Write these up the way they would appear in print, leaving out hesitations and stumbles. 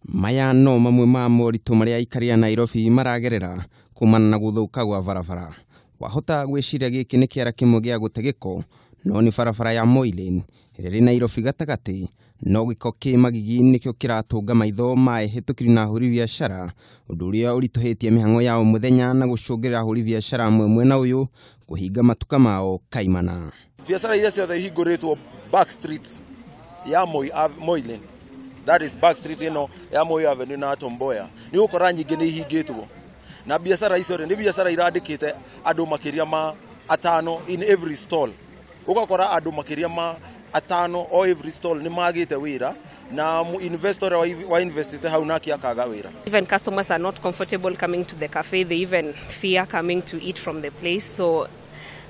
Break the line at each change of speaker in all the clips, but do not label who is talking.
Maya no mamwe ma moritũ maria aikari a Nairobi maragerera kumana na guthuka gwa barabara. Wahota gwiciria giki ni kiara kimwe gia gute giko, no ni barabara ya Moilane iri Nairobi gatagati, no giko ki magigi nikio kiratunga maitho mae hitukiri na ahuri biashara, undu uria urituhitie mihang'o ya muthenya na gucungirira ahuri biashara mwena uyu kuhinga matuka mao kaimana.
Biashara iria ciothe ihinguritwo back street ya Moilane, that is back street ya Moi Avenue na Tomboya, ni ukora nyingi ni ihingitwo, na biashara icio ni biashara irandikite andu makiria ma atano in every stall. Ukakora andu makiria ma atano o every stall ni magite wira, na investor wa investite hau na kiakaga wira.
Even customers are not comfortable coming to the cafe, they even fear coming to eat from the place. So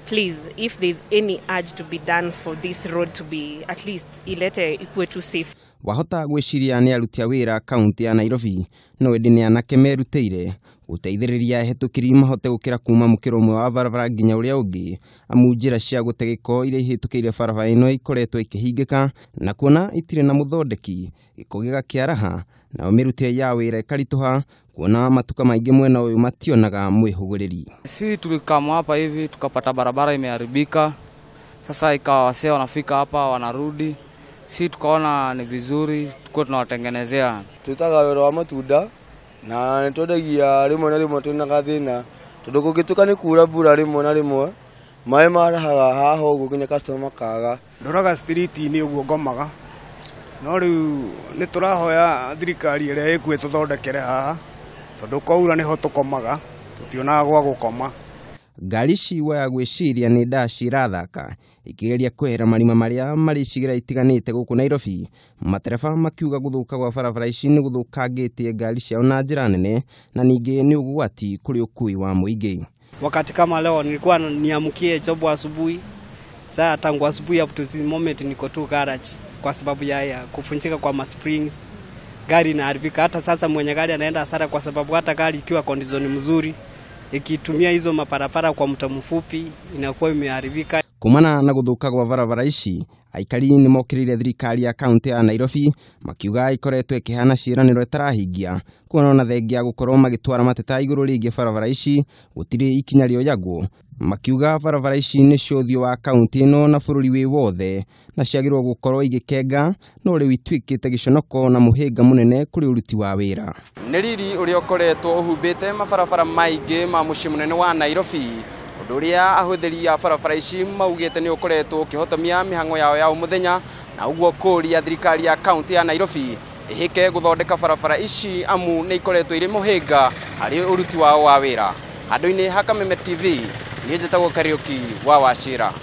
please, if there's any urge to be done for this road to be at least ilete ikuwe too safe.
Wahota gwiciria ni aruti a wira kaunti ya Nairobi, no edi ni anake merutĩire guteithĩrĩria hetukiri mahote gukira kuma mukiro mwe wa barabara nginya uria ungi, amu njira cia gute giko iria ihitukiire barabara ino ikoretwo ikihingika na kuona itire na muthondeki giko gigakiaraha, na merutĩire ya wira ikarituha kuona matuka maingi mwena uyu mationaga mwihuguriri.
Si tulikama hapa hivi tukapata barabara imeharibika, sasa ikawa wasee wanafika hapa wanarudi, si tukaona ni vizuri tuko tunawatengenezea.
Tutaga wira wa matunda na nitwendagia rimwe na rimwe twina gathina tondu gugituka ni kura mbura rimwe na rimwe mai marahaga haha uguo kinya customer kaga
ndoraga street ni uguo ngomaga, no riu ni turahoya thirikari iria ikue tuthondekere haha tondu kwaura niho tukomaga tutionaga gwa gukoma.
Ngari ciwa ya gwiciria ni ndaci irathaka ikigeria kwehera marima maria mari cigira itiganite guku Nairobi. Matereba makiuga guthuka gwa barabara ici ni guthukangitie ngari ciao na njira nene, na ningi ni ugwati kuri ukui wa muingi.
Wakati kama leo nilikuwa niamkie job asubuhi, sasa tangu asubuhi up to this moment niko tu garage kwa sababu ya kufunjika kwa ma springs. Gari inaharibika, hata sasa mwenye gari anaenda hasara kwa sababu hata gari ikiwa condition mzuri ikitumia hizo maparapara kwa muda mfupi inakuwa imeharibika.
Kumana na guthuka gwa barabara ici, Aikari ni mokirire thirikari ya kaunti ya Nairobi makiuga ikoretwo ikihana ciraniro itarahingia, kuona na thengia gukorwo magitwara mateta iguru rigie barabara ici gutiri ikinya rio yagwo. Makiuga barabara ici ni cio wa kaunti ino na bururi wi wothe, na ciagirwo gukorwo igikenga, no riu itwikite giconoko na muhinga munene kuri uruti wa wira.
Ni riri uria ukoretwo uhumbite mabarabara maingi ma mucii munene wa Nairobi, undu uria ahuthiri ya barabara ici maugite ni ukoretwo ukihotomia mihang'o yao ya muthenya, na uguo kuria thirikari ya kaunti ya Nairobi ihike guthondeka barabara ici amu ni ikoretwo iri muhinga hari uruti wao wa wira. Handu-ini ha Kameme TV ni njitagwo Kariuki wa Wachira.